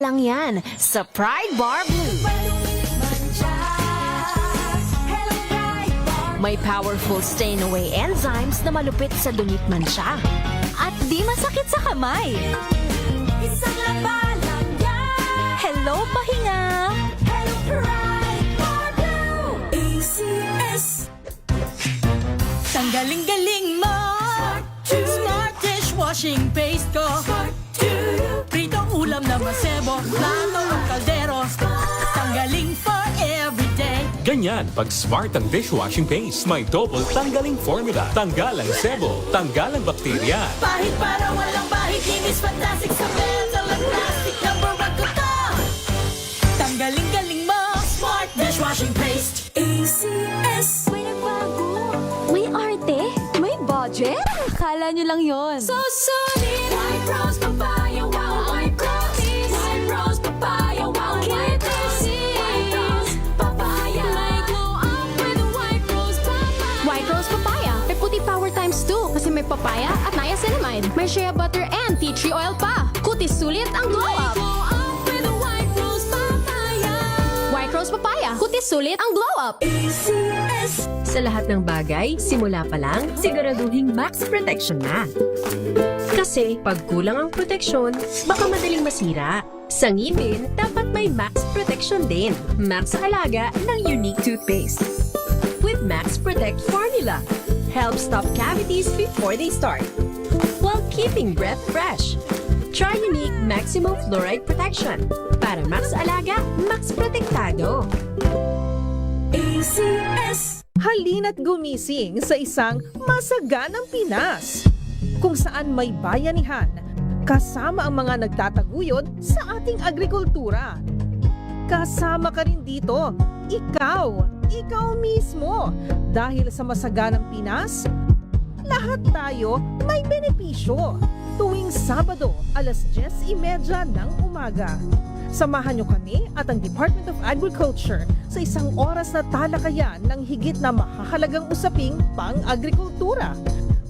lang yan sa Pride Bar Blue. May powerful stain-away enzymes na malupit sa dunikman siya. At di masakit sa kamay. Isang labalang yan. Hello, pahinga! Hello, Pride Bar Blue. ACS. Tanggaling-galing mo! Smart dishwashing paste ko. Pritong ulam na masebo, plato at kaldero. Tanggaling for everyday. Ganyan, pag smart ang dishwashing paste, may double tanggaling formula. Tanggal ang sebo, tanggal ang bakterya. Bahid para walang bahid. Linis fantastic sa metal at plastic. Number one ko to. Tanggaling-galing mo! Smart dishwashing paste. ACS. May nagbago. May arte. May budget. Akala nyo lang yon. So solid. White rose papaya. Wow, white rose. White rose papaya. Wow, white rose. White rose papaya. May glow up with a white rose papaya. White Rose Papaya. May puti power times 2 kasi may papaya at niacinamide. May shea butter and tea tree oil pa. Kutis sulit ang glow May up. glow up with a white rose papaya. White Rose Papaya. Kutis sulit ang glow up. ACS. Sa lahat ng bagay, simula pa lang, siguraduhing max protection na. Kasi pag kulang ang proteksyon, baka madaling masira. Sa ngipin, dapat may max protection din. Max sa alaga ng Unique Toothpaste. With Max Protect Formula, help stop cavities before they start, while keeping breath fresh. Try Unique Maximum Fluoride Protection. Para max alaga, max protektado. ACS. Halina't gumising sa isang masaganang Pinas, kung saan may bayanihan, kasama ang mga nagtataguyod sa ating agrikultura. Kasama ka rin dito, ikaw mismo. Dahil sa masaganang Pinas, lahat tayo may benepisyo. Tuwing Sabado, alas 10:30 ng umaga. Samahan niyo kami at ang Department of Agriculture sa isang oras na talakayan ng higit na mahahalagang usaping pang-agrikultura.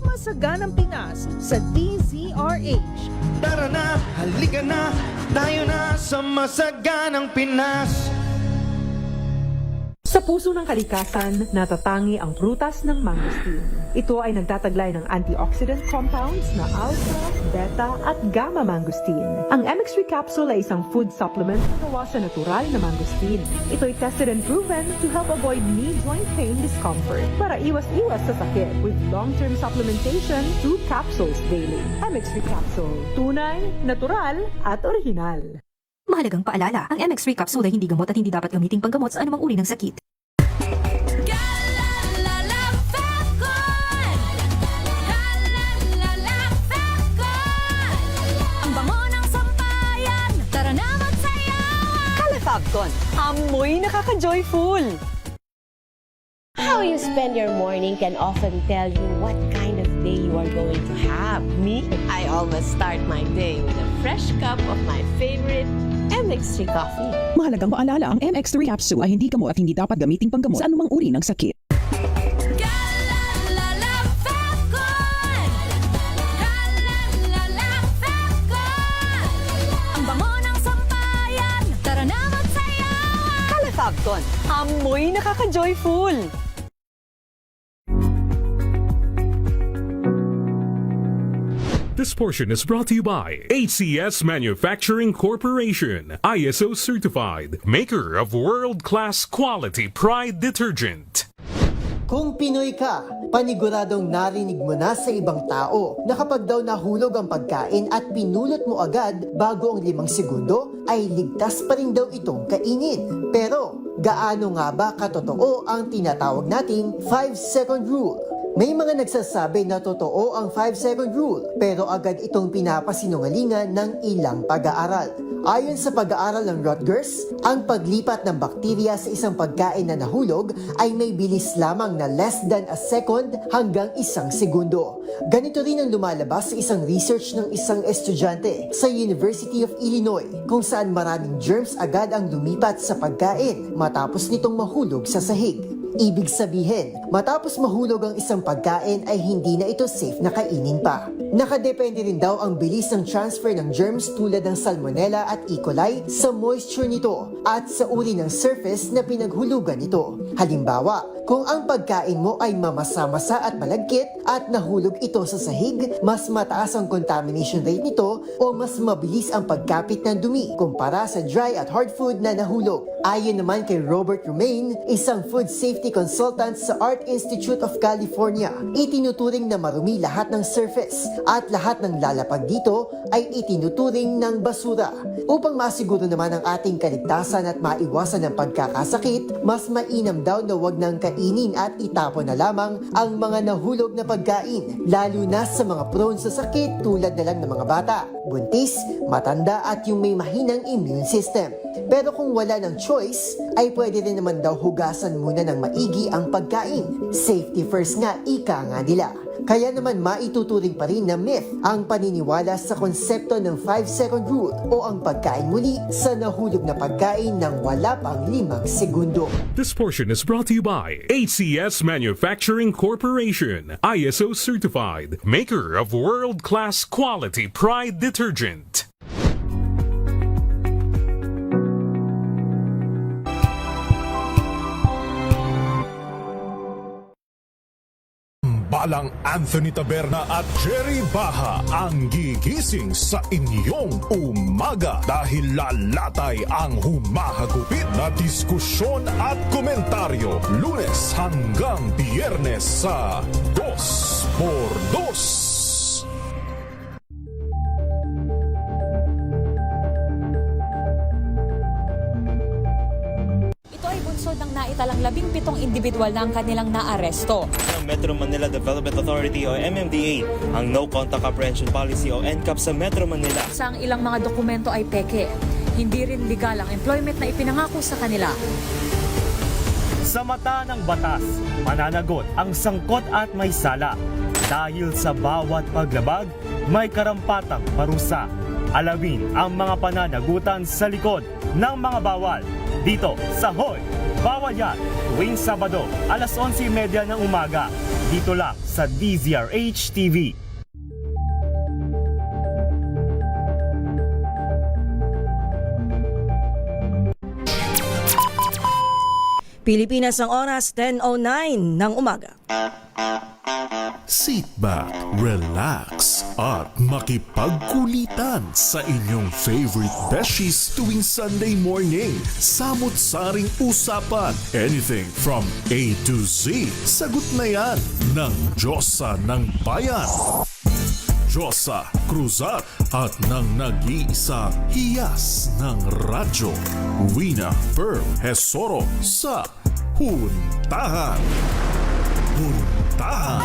Masaganang Pinas sa DZRH. Tara na, halika na, tayo na sa masaganang Pinas. Sa puso ng kalikasan, natatangi ang prutas ng mangosteen. Ito ay nagtataglay ng antioxidant compounds na alpha, beta at gamma mangosteen. Ang MX3 capsule ay isang food supplement na gawa sa natural na mangosteen. Ito ay tested and proven to help avoid knee joint pain discomfort para iwas-iwas sa sakit with long-term supplementation 2 capsules daily. MX3 capsule, tunay, natural at original. Mahalagang paalala, ang MX3 capsule ay hindi gamot at hindi dapat gamiting panggamot sa anumang uri ng sakit. Ang bango ng sampayan. Tara na magsayaw. Califabcon, amoy nakaka-joyful! How you spend your morning can often tell you what kind of day you are going to have. Me, I always start my day with a fresh cup of my favorite MX3 coffee. Mahalagang paalala, ang MX3 capsule ay hindi gamot at hindi dapat gamiting panggamot sa anumang uri ng sakit. Ang bango ng sampayan. Tara na magsayaw. Califabcon, amoy nakaka-joyful! This portion is brought to you by ACS Manufacturing Corporation, ISO certified, maker of world-class quality Pride detergent. Kung Pinoy ka, paniguradong narinig mo na sa ibang tao na kapag daw nahulog ang pagkain at pinulot mo agad bago ang 5 segundo, ay ligtas pa rin daw itong kainin. Pero, gaano nga ba katotoo ang tinatawag nating 5-second rule? May mga nagsasabi na totoo ang 5-second rule, pero agad itong pinapasinungalingan ng ilang pag-aaral. Ayon sa pag-aaral ng Rutgers, ang paglipat ng bakterya sa isang pagkain na nahulog ay may bilis lamang na less than a second hanggang 1 segundo. Ganito rin ang lumalabas sa isang research ng isang estudyante sa University of Illinois, kung saan maraming germs agad ang lumipat sa pagkain matapos nitong mahulog sa sahig. Ibig sabihin, matapos mahulog ang isang pagkain ay hindi na ito safe na kainin pa. Nakadepende rin daw ang bilis ng transfer ng germs tulad ng Salmonella at E. coli sa moisture nito at sa uri ng surface na pinaghulugan nito. Halimbawa, kung ang pagkain mo ay mamasa-masa at malagkit at nahulog ito sa sahig, mas mataas ang contamination rate nito o mas mabilis ang pagkapit ng dumi kumpara sa dry at hard food na nahulog. Ayon naman kay Robert Romaine, isang food safety consultant sa Art Institute of California, itinuturing na marumi lahat ng surface at lahat ng lalapag dito ay itinuturing ng basura. Upang masiguro naman ang ating kaligtasan at maiwasan ang pagkakasakit, mas mainam daw na wag nang kainin at itapon na lamang ang mga nahulog na pagkain, lalo na sa mga prone sa sakit tulad na lang ng mga bata, buntis, matanda at yung may mahinang immune system. Pero kung wala ng choice, ay pwede rin naman daw hugasan muna ng maigi ang pagkain. Safety first nga, ika nga nila. Kaya naman maituturing pa rin na myth ang paniniwala sa konsepto ng 5-second rule o ang pagkain muli sa nahulog na pagkain ng wala pang 5 segundo. This portion is brought to you by ACS Manufacturing Corporation, ISO certified, maker of world-class quality Pride detergent. Balang Anthony Taberna at Jerry Baha ang gigising sa inyong umaga dahil lalatay ang humahagupit na diskusyon at komentaryo Lunes hanggang Biyernes sa 2x2. Ng naitalang 17 individual na ang kanilang naaresto. Ng Metro Manila Development Authority o MMDA ang No Contact Apprehension Policy o NCAP sa Metro Manila. Sa ang ilang mga dokumento ay peke. Hindi rin legal ang employment na ipinangako sa kanila. Sa mata ng batas, mananagot ang sangkot at may sala. Dahil sa bawat paglabag, may karampatang parusa. Alamin ang mga pananagutan sa likod ng mga bawal. Dito sa Hoy! Bawal yan, tuwing Sabado, alas 11:30 ng umaga. Dito lang sa DZRH TV. Pilipinas ang oras, 10:09 ng umaga. Sit back, relax, at makipagkulitan sa inyong favorite besties tuwing Sunday morning. Samot-saring usapan, anything from A to Z. Sagot na yan ng Diyosa ng Bayan. Josa Cruzat at ng nag-iisa hiyas ng radyo, Wina Pearl Hesoro sa Huntahan. Huntahan.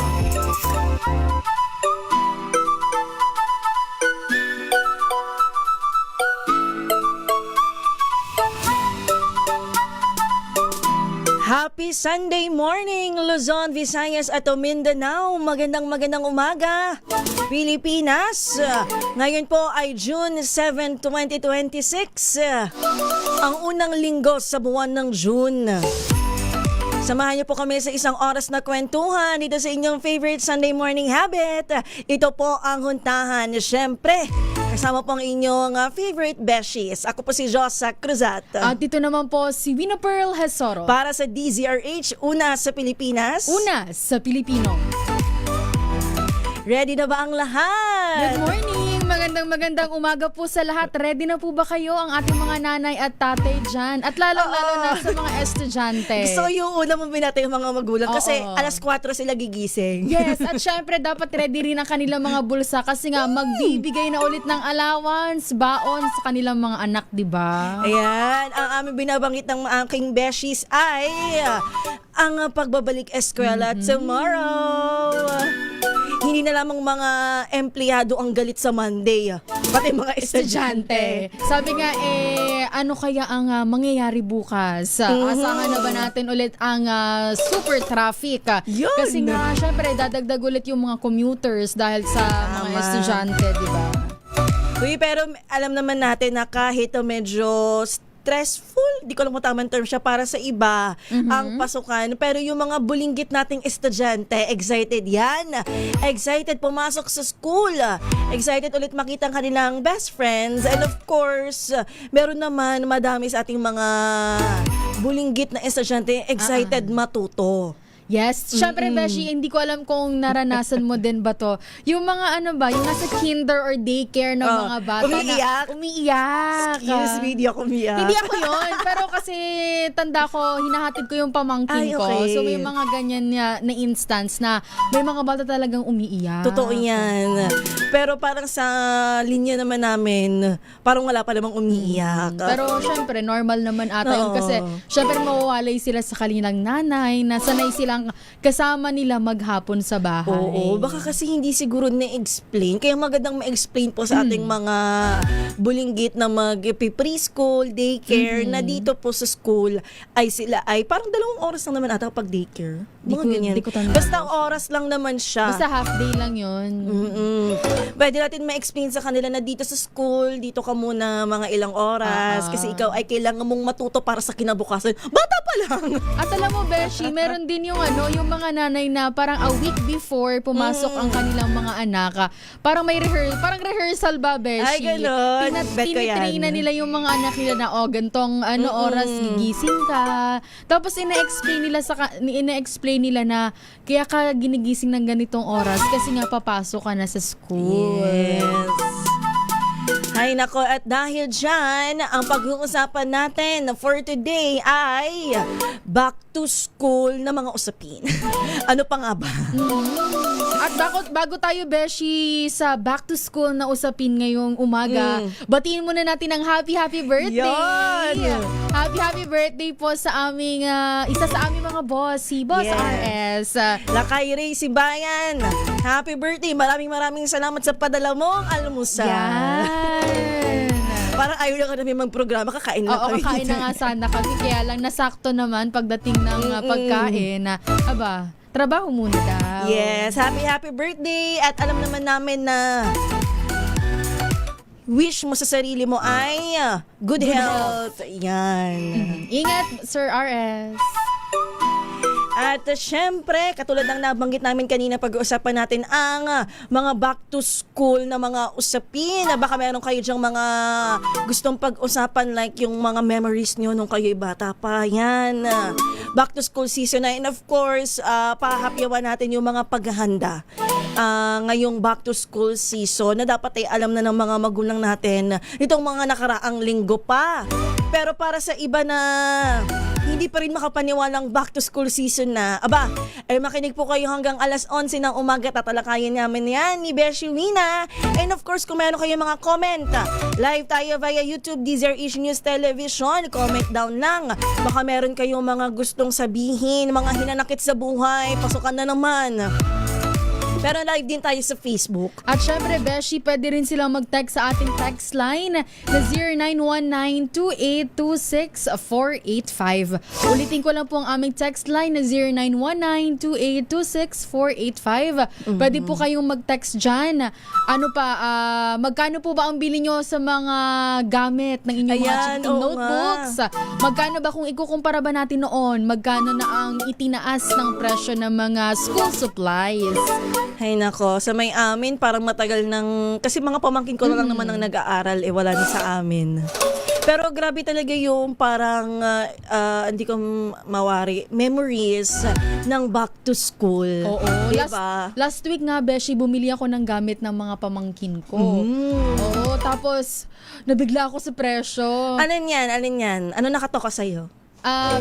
Happy Sunday morning, Luzon, Visayas at Mindanao. Magandang umaga, Pilipinas. Ngayon po ay June 7, 2026. Ang unang linggo sa buwan ng June. Samahan niyo po kami sa isang oras na kwentuhan dito sa inyong favorite Sunday morning habit. Ito po ang Huntahan. Siyempre, kasama po ang inyong favorite besties. Ako po si Josa Cruzat. At dito naman po si Wina Pearl Hesoro. Para sa DZRH, una sa Pilipinas. Una sa Pilipino. Ready na ba ang lahat? Good morning! Magandang umaga po sa lahat. Ready na po ba kayo ang ating mga nanay at tatay dyan? At lalo na sa mga estudyante. Gusto yung una mong binata yung mga magulang kasi alas 4 sila gigising. Yes, at syempre dapat ready rin ang kanilang mga bulsa kasi nga magbibigay na ulit ng allowance, baon sa kanilang mga anak, di ba? Ayan, ang aming binabanggit ng aking beshies ay ang pagbabalik eskwela tomorrow. Hindi na lamang mga empleyado ang galit sa Monday, pati mga estudyante. Sabi nga, ano kaya ang mangyayari bukas? Asahan na ba natin ulit ang super traffic? Yun. Kasi nga, syempre, dadagdag ulit yung mga commuters dahil sa mga estudyante, di ba? Uy, pero alam naman natin na kahit medyo stressful, di ko alam kung tamang term siya para sa iba, ang pasukan. Pero yung mga bulinggit nating estudyante, excited yan. Excited pumasok sa school. Excited ulit makita ang kanilang best friends. And of course, meron naman madami sa ating mga bulinggit na estudyante excited matuto. Yes. Syempre, Beshi, hindi ko alam kung naranasan mo din ba to. Yung mga yung nasa kinder or daycare ng mga bata umiiyak. na umiiyak. Excuse me, di ako umiyak. Hindi ako yun. Pero kasi tanda ko, hinahatid ko yung pamangkin ko. So may mga ganyan na instance na may mga bata talagang umiiyak. Totoo yan. Pero parang sa linya naman namin, parang wala pa namang umiiyak. Pero syempre, normal naman ata yun. Kasi syempre mawawalay sila sa kanilang nanay, na sanay silang kasama nila maghapon sa bahay. Oo, baka kasi hindi siguro na-explain. Kaya magandang ma-explain po sa ating mga bulinggit na mag-preschool, daycare, na dito po sa school ay sila ay parang 2 oras lang naman ata pag daycare. Mga ganyan. Basta oras lang naman siya. Basta half day lang yun. Pwede natin ma-explain sa kanila na dito sa school, dito ka muna mga ilang oras kasi ikaw ay kailangan mong matuto para sa kinabukasan. Bata pa lang! At alam mo, Beshi, meron din yung yung mga nanay na parang a week before pumasok ang kanilang mga anak. Parang may parang rehearsal ba, Beshi? Ay, gano'n. Tinitrain na nila yung mga anak nila na, gantong oras gigising ka. Tapos ina-explain nila na kaya ka ginigising ng ganitong oras kasi nga papasok ka na sa school. Yes. Ay nako, at dahil dyan, ang pag-uusapan natin for today ay back to school na mga usapin. Ano pa nga ba? At bago tayo, Beshi, sa back to school na usapin ngayong umaga, batiin muna natin ang happy birthday. Yan! Happy birthday po sa aming, isa sa aming mga boss, si Boss RS. Lakay Ray Simbayan, happy birthday. Maraming salamat sa padala mong almusal. Yan! Parang ayaw na kami magprograma, kakain lang kami. Oo, kakain na nga sana kami. Kaya lang nasakto naman pagdating ng pagkain na, trabaho muna daw. Yes, happy birthday. At alam naman namin na wish mo sa sarili mo ay good health. Yan. Ingat, Sir RS. At syempre, katulad ng nabanggit namin kanina, pag-uusapan natin ang mga back to school na mga usapin. Baka meron kayo dyang mga gustong pag-usapan, like yung mga memories nyo nung kayo'y bata pa. Yan. Back to school season na. And of course, pahapyawan natin yung mga paghahanda ngayong back to school season na dapat ay alam na ng mga magulang natin itong mga nakaraang linggo pa. Pero para sa iba na hindi pa rin makapaniwalang back to school season na, makinig po kayo hanggang 11:00 ng umaga. Tatalakayin namin yan ni Beshi Wina. And of course, kung meron kayong mga comment, live tayo via YouTube, DZRH News Television. Comment down lang. Baka meron kayong mga gustong sabihin, mga hinanakit sa buhay, pasukan na naman. Pero live din tayo sa Facebook. At syempre, Beshi, pwede rin silang mag-text sa ating text line na 0919-2826-485. Ulitin ko lang po ang aming text line na 0919-2826-485. Pwede po kayong mag-text dyan. Magkano po ba ang bili nyo sa mga gamit ng inyong mga cheating notebooks? Magkano ba kung ikukumpara ba natin noon? Magkano na ang itinaas ng presyo ng mga school supplies? Ay nako, sa may amin parang matagal ng, kasi mga pamangkin ko lang naman ang nag-aaral, wala na sa amin. Pero grabe talaga yung parang hindi ko mawari memories ng back to school. Oo. Diba? Last week nga, Beshi, bumili ako ng gamit ng mga pamangkin ko. Oo, tapos nabigla ako sa presyo. Alin yan? Ano nakatoka sa'yo?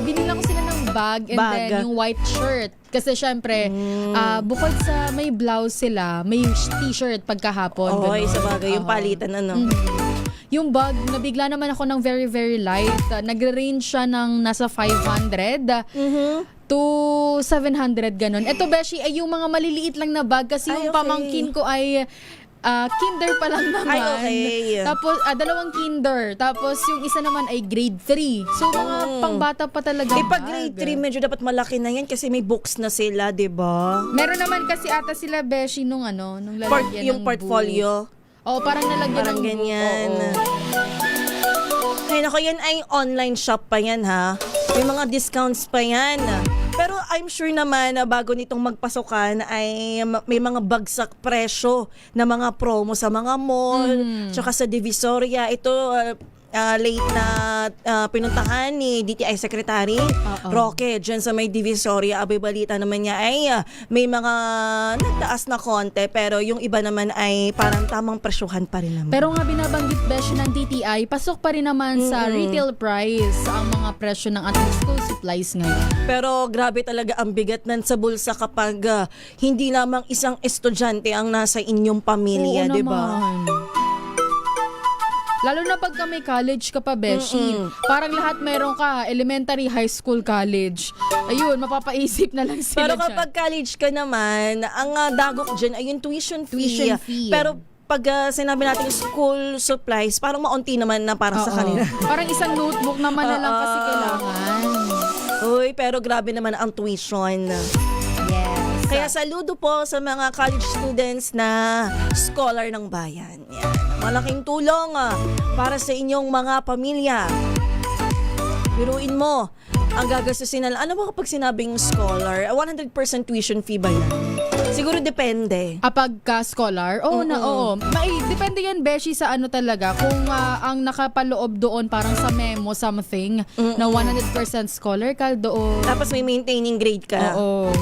Binila ko sila ng bag and then yung white shirt. Kasi syempre, bukod sa may blouse sila, may t-shirt pagkahapon. Oo, sa bagay. Yung palitan, Yung bag, nabigla naman ako ng very, very light. Nagre-range siya ng nasa 500 to 700, ganun. Ito, Beshi, ay yung mga maliliit lang na bag kasi yung pamangkin ko ay kinder pa lang naman. Ay, okay. Tapos, 2 kinder. Tapos, yung isa naman ay grade 3. So, mga pangbata pa talaga. Pag grade 3, medyo dapat malaki na yan kasi may books na sila, diba? Meron naman kasi ata sila, Beshi, nung lalagyan yung portfolio. Oo, parang nalagyan parang ng ganyan. Ay, nako, yan ay online shop pa yan, ha? May mga discounts pa yan. Pero I'm sure naman na bago nitong magpasukan ay may mga bagsak presyo na mga promo sa mga mall, tsaka sa Divisoria. Ito, late na pinuntahan ni DTI Secretary Roque dyan sa may Divisoria. Abay, balita naman niya ay may mga nagtaas na konti, pero yung iba naman ay parang tamang presyuhan pa rin naman. Pero nga binabanggit besh ng DTI, pasok pa rin naman sa retail price ang mga presyo ng ating school supplies ngayon. Pero grabe talaga ang bigat nan sa bulsa kapag hindi lamang isang estudyante ang nasa inyong pamilya, di ba? Lalo na pagka may college ka pa, Beshi. Parang lahat meron ka, elementary, high school, college. Ayun, mapapaisip na lang sila. Pero kapag college ka naman, ang dagok dyan ay yung tuition fee. Pero pag sinabi natin school supplies, parang maunti naman na para sa kanila. Parang isang notebook naman na lang kasi kailangan. Uy, pero grabe naman ang tuition. Yes. Kaya saludo po sa mga college students na scholar ng bayan. Yan. Malaking tulong para sa inyong mga pamilya. Biruin mo, ang gagastusin nila. Ano ba kapag sinabing scholar? 100% tuition fee ba yan? Siguro depende. Pagka-scholar? Oo. Depende yan, Beshi, sa ano talaga. Kung ang nakapaloob doon parang sa memo something na 100% scholar ka doon. Tapos may maintaining grade ka. Oo.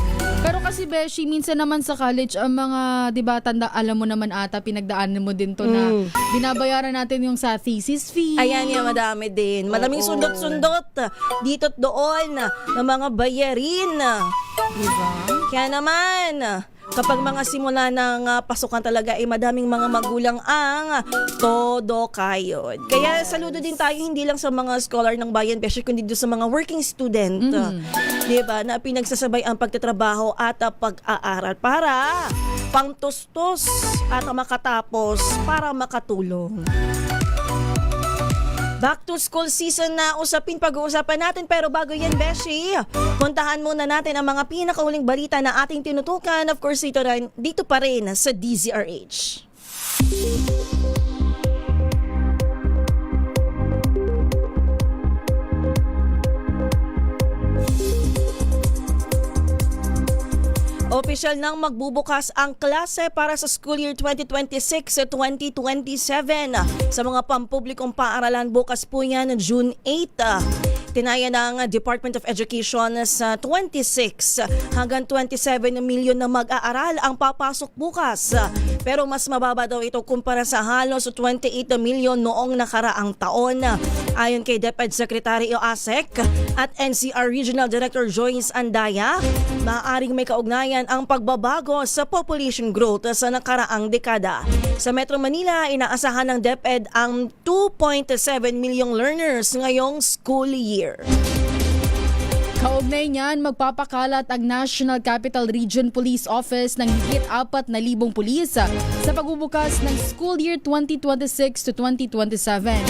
Pero kasi, Beshi, minsan naman sa college, ang mga, di ba, alam mo naman ata, pinagdaanan mo din to na binabayaran natin yung sa thesis fee. Ayan yan, madami din. Malaming sundot-sundot dito't doon ng mga bayarin. Diba? Kaya naman, kapag mga simula ng pasukan talaga ay madaming mga magulang ang todo kayod. Kaya saludo din tayo hindi lang sa mga scholar ng bayan, pero kundi doon sa mga working student. Diba? Na pinagsasabay ang pagtatrabaho at pag-aaral para pangtustos at makatapos para makatulong. Back to school season na usapin pag-uusapan natin, pero bago yan, Beshi, puntahan muna natin ang mga pinakahuling balita na ating tinutukan. Of course, dito pa rin sa DZRH. Opisyal nang magbubukas ang klase para sa school year 2026-2027 sa mga pampublikong paaralan. Bukas po yan June 8. Tinaya ng Department of Education sa 26 hanggang 27 milyon na mag-aaral ang papasok bukas. Pero mas mababa daw ito kumpara sa halos 28 milyon noong nakaraang taon. Ayon kay DepEd Secretary Asek at NCR Regional Director Joyce Andaya, maaaring may kaugnayan ang pagbabago sa population growth sa nakaraang dekada. Sa Metro Manila, inaasahan ng DepEd ang 2.7 milyong learners ngayong school year. Kaugnay niyan, magpapakalat ang National Capital Region Police Office ng higit 4,000 pulis sa pagbubukas ng school year 2026 to 2027.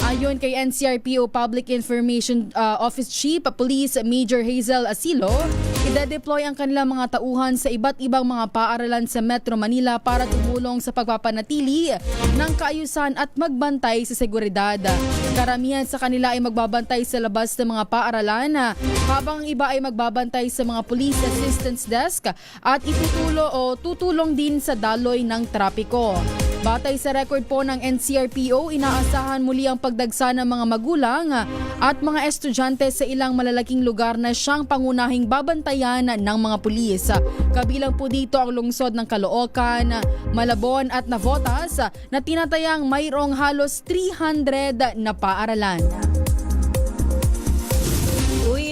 Ayon kay NCRPO Public Information Office Chief Police Major Hazel Asilo, ide-deploy ang kanilang mga tauhan sa iba't ibang mga paaralan sa Metro Manila para tumulong sa pagpapanatili ng kaayusan at magbantay sa seguridad. Karamihan sa kanila ay magbabantay sa labas ng mga paaralan, habang iba ay magbabantay sa mga police assistance desk at tutulong din sa daloy ng trapiko. Batay sa record po ng NCRPO, inaasahan muli ang pagdagsa ng mga magulang at mga estudyante sa ilang malalaking lugar na siyang pangunahing babantayan ng mga pulis. Kabilang po dito ang lungsod ng Caloocan, Malabon at Navotas na tinatayang mayroong halos 300 na paaralan.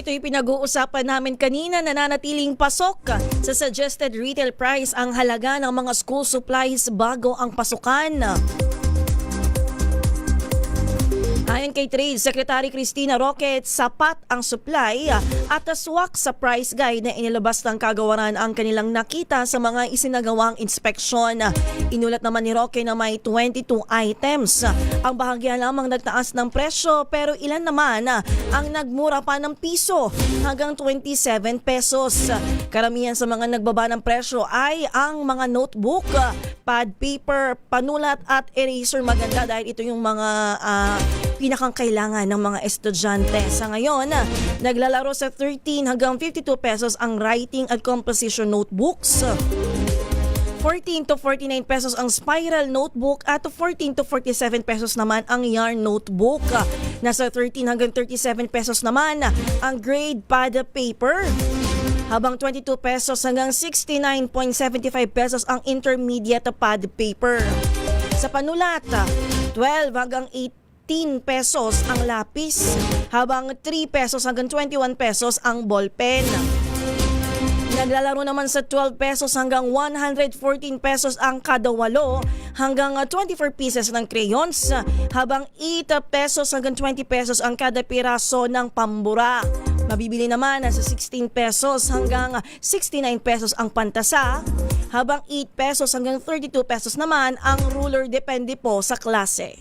Ito yung pinag-uusapan namin kanina, nananatiling pasok sa suggested retail price ang halaga ng mga school supplies bago ang pasukan. Ayon kay Trade Secretary Cristina Roque, sapat ang supply at aswak sa price guide na inilabas ng kagawaran ang kanilang nakita sa mga isinagawang inspeksyon. Inulat naman ni Roque na may 22 items. Ang bahagya lamang nagtaas ng presyo, pero ilan naman ang nagmura pa ng piso hanggang 27 pesos. Karamihan sa mga nagbaba ng presyo ay ang mga notebook, pad paper, panulat at eraser. Maganda dahil ito yung mga pinakang kailangan ng mga estudyante. Sa ngayon, naglalaro sa 13 hanggang 52 pesos ang writing at composition notebooks. 14 to 49 pesos ang spiral notebook at 14 to 47 pesos naman ang yarn notebook. Nasa 13 hanggang 37 pesos naman ang grade pad paper. Habang 22 pesos hanggang 69.75 pesos ang intermediate pad paper. Sa panulat, 12 hanggang 18 pesos ang lapis, habang 3 pesos hanggang 21 pesos ang ballpen. Naglalaro naman sa 12 pesos hanggang 114 pesos ang kada 8 hanggang 24 pieces ng crayons, habang 8 pesos hanggang 20 pesos ang kada piraso ng pambura. Mabibili naman sa 16 pesos hanggang 69 pesos ang pantasa, habang 8 pesos hanggang 32 pesos naman ang ruler, depende po sa klase.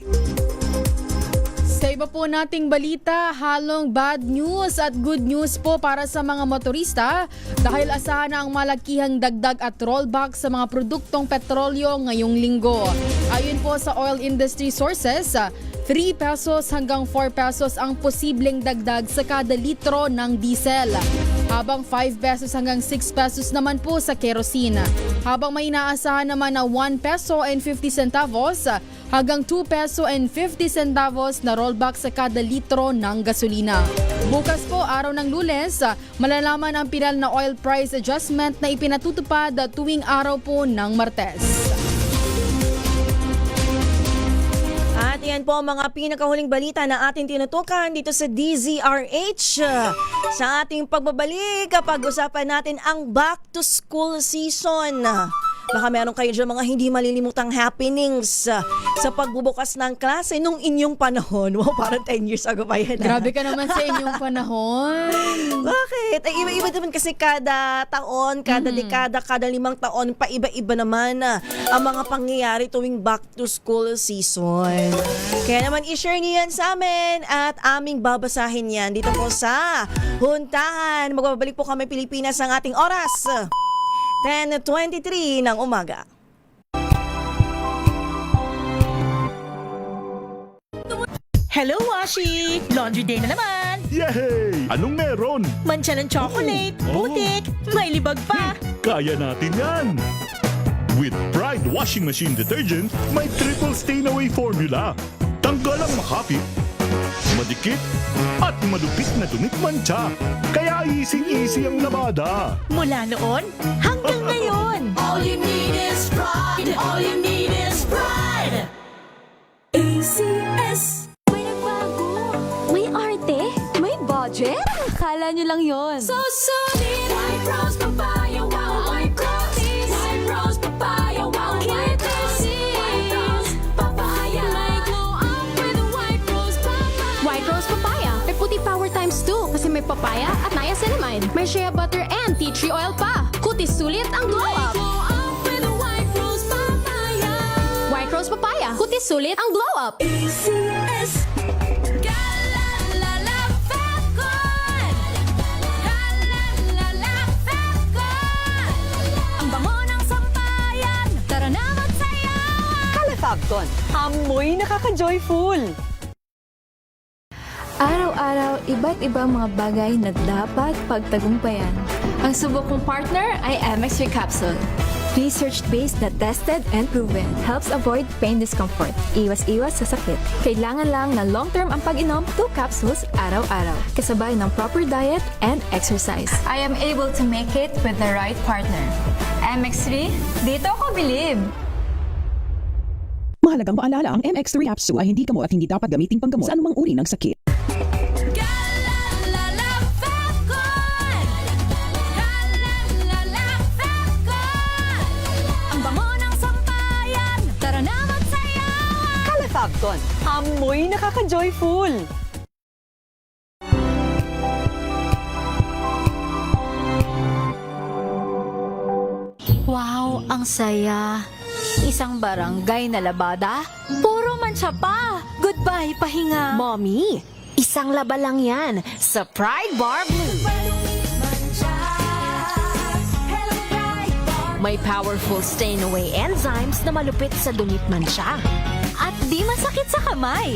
Sa iba po nating balita, halong bad news at good news po para sa mga motorista dahil asahan na ang malakihang dagdag at rollback sa mga produktong petrolyo ngayong linggo. Ayon po sa oil industry sources, 3 pesos hanggang 4 pesos ang posibleng dagdag sa kada litro ng diesel. Habang 5 pesos hanggang 6 pesos naman po sa kerosene. Habang may inaasahan naman na 1 peso and 50 centavos hanggang 2 peso and 50 centavos na rollback sa kada litro ng gasolina. Bukas po, araw ng Lunes, malalaman ang pinal na oil price adjustment na ipinatutupad tuwing araw po ng Martes. At yan po ang mga pinakahuling balita na ating tinutukan dito sa DZRH. Sa ating pagbabalik, pag-usapan natin ang back to school season. Baka meron kayo dyan mga hindi malilimutang happenings sa pagbubukas ng klase nung inyong panahon. Wow, parang 10 years ago pa yan. Grabe ka naman sa inyong panahon. Bakit? Ay, iba-iba naman kasi kada taon, kada dekada, kada 5 taon, paiba-iba naman ang mga pangyayari tuwing back to school season. Kaya naman i-share niyo yan sa amin at aming babasahin yan dito po sa Huntahan. Magbabalik po kami Pilipinas ang ating oras. 10:23 ng umaga. Hello, Washi! Laundry day na naman! Yay! Anong meron? Mancha ng chocolate, putik, may libag pa! Kaya natin yan! With Pride Washing Machine Detergent, may triple stain-away formula. Tanggal ang makapit, madikit, at malupit na dumikmancha. Kaya easy-easy ang labada. Mula noon hanggang ngayon! All you need is pride. All you need is pride. ACS. May nagbago. May arte. May budget. Akala nyo lang yon. So solid. White rose papaya, wow, white rose. White rose papaya, wow, white rose. White rose papaya. May glow up with white rose papaya. White rose papaya. May puti power times 2 kasi may papaya at niacinamide. May shea butter and tea tree oil pa. Kutis sulit ang glow up. Glow up with white rose papaya. White rose papaya. Kutis sulit ang glow up. ACS. Galalala Fecon. Galalala Fecon. Ang bango ng sampayan. Tara na magsayawan. Calefabcon, amoy nakaka-joyful. Araw-araw, iba't ibang mga bagay na dapat pagtagumpayan. Ang subok kong partner ay MX3 Capsule. Research-based na tested and proven. Helps avoid pain discomfort. Iwas-iwas sa sakit. Kailangan lang na long-term ang pag-inom 2 capsules araw-araw. Kasabay ng proper diet and exercise. I am able to make it with the right partner. MX3, dito ako bilib! Mahalagang paalala, ang MX3 capsule ay hindi gamot at hindi dapat gamitin panggamot sa anumang uri ng sakit. Galalala Fecon. Galalala Fecon. Ang bango ng sampayan. Tara na magsayawan. Calefabcon, amoy nakaka-joyful. Wow, ang saya! Isang barangay na labada, puro mancha pa! Goodbye, pahinga! Mommy, isang laba lang yan sa Pride Bar Blue. May powerful stain-away enzymes na malupit sa dumit mancha. At di masakit sa kamay!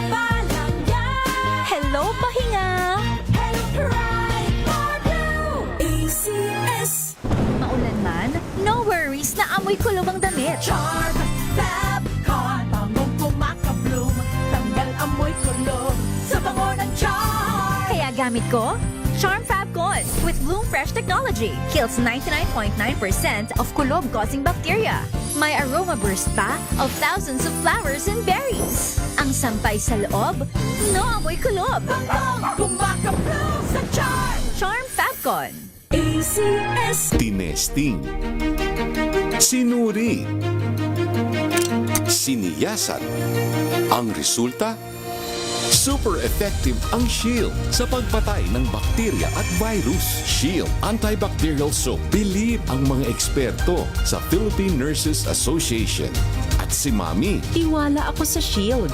pa lang yan. Hello, pahinga! Hello, Pride for Blue. ACS. Maulan man, no worries na amoy kulob ang damit. Charm Fab Con. Bangong kumaka-bloom. Tanggal amoy kulob sa bango ng Charm. Kaya gamit ko, Charm Fab Con with Bloom Fresh technology. Kills 99.9% of kulob-causing bacteria. May aroma burst pa of thousands of flowers and berries. Ang sampay sa loob, no amoy kulob. Bangong kumaka-bloom sa Charm. Charm Fab Con. ACS. Tinesting, sinuri, siniyasan. Ang resulta? Super effective ang Shield sa pagpatay ng bakterya at virus. Shield Antibacterial Soap. Believe ang mga eksperto sa Philippine Nurses Association. At si Mami. Tiwala ako sa Shield.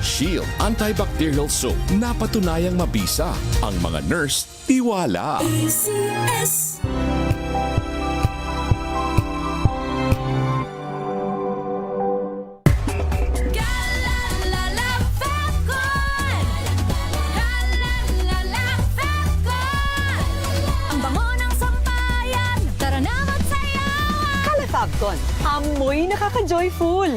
Shield Antibacterial Soap. Napatunayang mabisa. Ang mga nurse, tiwala. ACS. Fabcon. Amoy nakaka-joyful.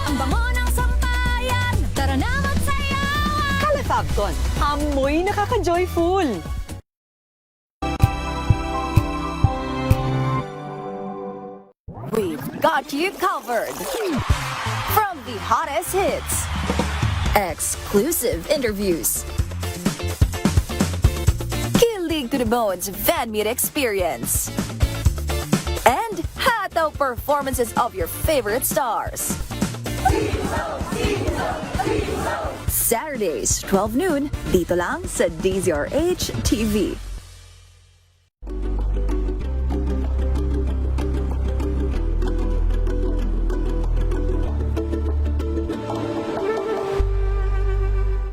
Ang bango ng sampayan. Tara na magsayawan. Kala Fabcon. Amoy nakaka-joyful. We've got you covered. From the hottest hits, exclusive interviews, kilig to the bones fan meet experience, and hataw performances of your favorite stars. Saturdays, 12 noon, dito lang sa DZRH TV.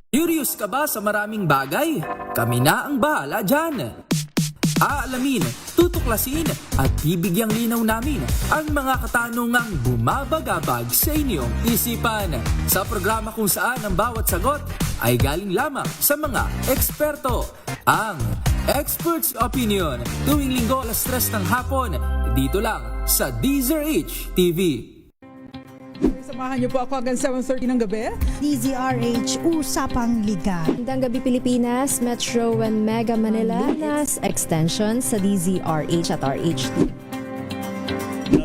Curious ka ba sa maraming bagay? Kami na ang bahala dyan. Aalamin, tutuklasin at bibigyang linaw namin ang mga katanungang bumabagabag sa inyong isipan. Sa programa kung saan ang bawat sagot ay galing lamang sa mga eksperto. Ang Expert's Opinion, tuwing linggo alas 3 ng hapon, dito lang sa DZRH TV. Samahan niyo po ako hanggang 7:30 ng gabi. DZRH Usapang Liga. Magandang gabi Pilipinas, Metro and Mega Manila, nas extension sa DZRH at RHT.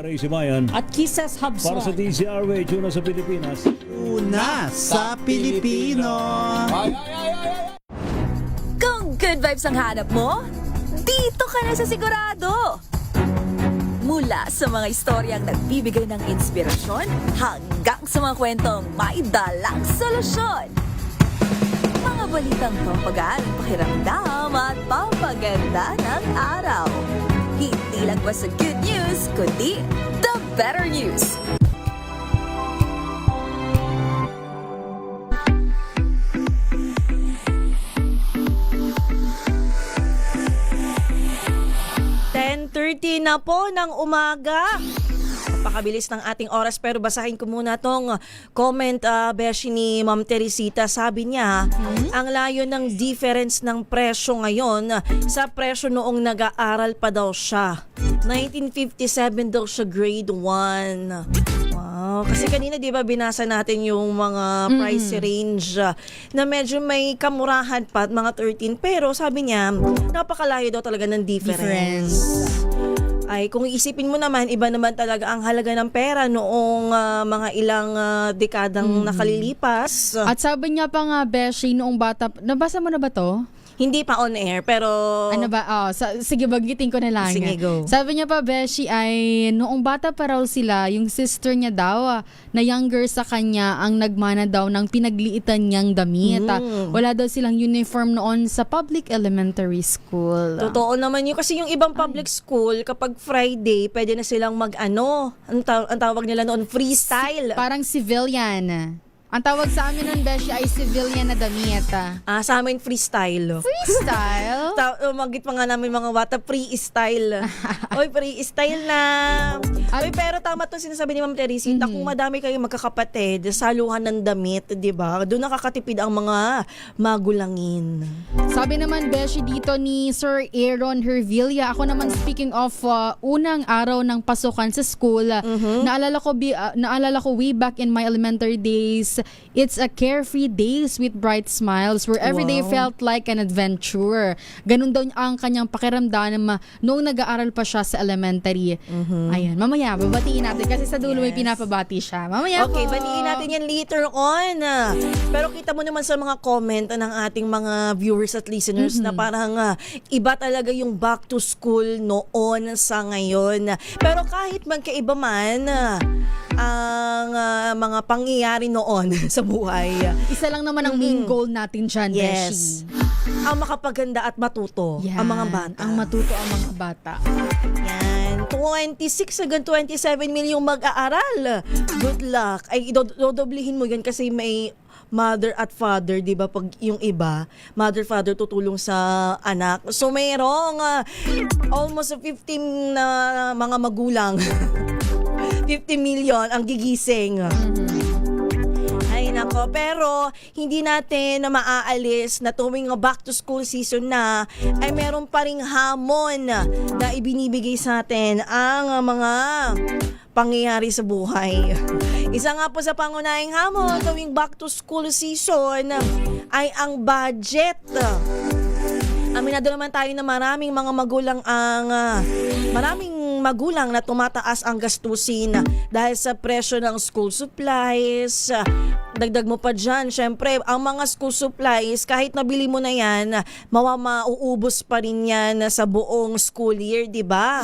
Ray Simayan at Kisses Habswan. para sa DZRH, una sa Pilipinas. Una sa Pilipino. Kung good vibes ang hanap mo, dito ka na sa sigurado. Mula sa mga istoryang nagbibigay ng inspirasyon hanggang sa mga kwentong may dalang solusyon. Mga balitang pampagaan, pakiramdam at pampaganda ng araw. Hindi lang ba sa good news, kundi the better news. Na po ng umaga. Pakabilis ng ating oras pero basahin ko muna tong comment beshi ni Ma'am Teresita. Sabi niya, ang layo ng difference ng presyo ngayon sa presyo noong nag-aaral pa daw siya. 1957 daw siya grade 1. Wow, kasi kanina 'di ba binasa natin yung mga price range na medyo may kamurahan pa at mga 13 pero sabi niya napakalayo daw talaga ng difference. Ay, kung iisipin mo naman, iba naman talaga ang halaga ng pera noong mga ilang dekadang nakalilipas. At sabi niya pa nga, Beshi, noong bata, nabasa mo na ba to? Hindi pa on air, pero... Ano ba? Oh, sige, bagitin ko na lang. Sige, go. Sabi niya pa, Beshi, ay noong bata pa raw sila, yung sister niya daw, na younger sa kanya, ang nagmana daw ng pinagliitan niyang damit. Wala daw silang uniform noon sa public elementary school. Totoo naman yun. Kasi yung ibang public school, kapag Friday, pwede na silang ang tawag nila noon, freestyle. Parang civilian. Ang tawag sa amin nun, Beshi, ay civilian na damit. Sa amin, freestyle. Freestyle? Magit pa nga namin mga bata, freestyle. Oy, freestyle na. Oy, pero tama to sinasabi ni Ma'am Teresita, kung madami kayong magkakapatid, saluhan ng damit, di ba? Doon nakakatipid ang mga magulangin. Sabi naman, Beshi, dito ni Sir Aaron Hervilla, ako naman speaking of unang araw ng pasukan sa school, naalala ko way back in my elementary days, it's a carefree days with bright smiles where every day felt like an adventure. Ganun daw ang kanyang pakiramdam noong nag-aaral pa siya sa elementary. Ayan, mamaya, babatiin natin kasi sa dulo may pinapabati siya. Mamaya Okay, po. batiin natin yan later on. Pero kita mo naman sa mga comment ng ating mga viewers at listeners na parang iba talaga yung back to school noon sa ngayon. Pero kahit magkaiba man ang mga pangyayari noon sa buhay. Isa lang naman ang main goal natin dyan, Beshi. Ang makapaganda at matuto ang mga bata. Ang matuto ang mga bata. Yan. 26 hanggang 27 milyong mag-aaral. Good luck. Ay, dodoblihin mo yan kasi may mother at father, di ba? Pag yung iba, mother, father tutulong sa anak. So, mayroong almost 15 na mga magulang. 50 million ang gigising. Ay nako, pero hindi natin na maaalis na tuwing back to school season na ay meron pa ring hamon na ibinibigay sa atin ang mga pangyayari sa buhay. Isa nga po sa pangunahing hamon tuwing back to school season ay ang budget. Aminado naman tayo na maraming magulang na tumataas ang gastusin dahil sa presyo ng school supplies. Dagdag mo pa dyan, syempre, ang mga school supplies, kahit nabili mo na yan, mauubos pa rin yan sa buong school year, di ba?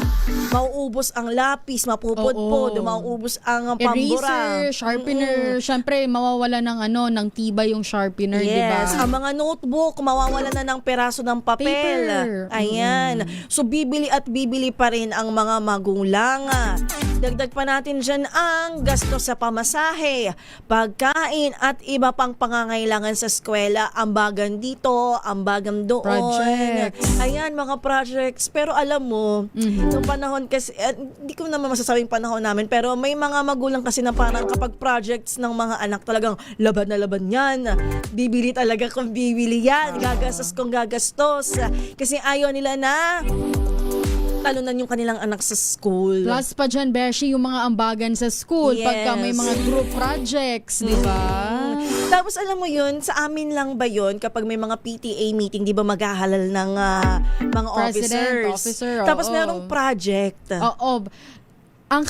Mauubos ang lapis, mapupudpod, mauubos ang pambura. Eraser, sharpener, syempre, mawawala ng tibay yung sharpener, di ba? Yes, ang mga notebook, mawawala na ng peraso ng papel. Paper. Ayan. So, bibili at bibili pa rin ang mga magulang. Dagdag pa natin dyan ang gasto sa pamasahe, pagkain at iba pang pangangailangan sa eskwela, ambagan dito, ambagan doon. Projects. Ayan, mga projects. Pero alam mo, nung panahon kasi, hindi ko naman masasabing panahon namin, pero may mga magulang kasi na parang kapag projects ng mga anak, talagang laban na laban yan. Bibili talaga kung bibili yan. Gagastos kung gagastos. Kasi ayaw nila na talunan yung kanilang anak sa school. Plus pa dyan, Beshi, yung mga ambagan sa school pagka may mga group projects, di ba? Tapos alam mo yun, sa amin lang ba yun kapag may mga PTA meeting, di ba maghahalal ng mga officer. Tapos merong project. Oo. Ang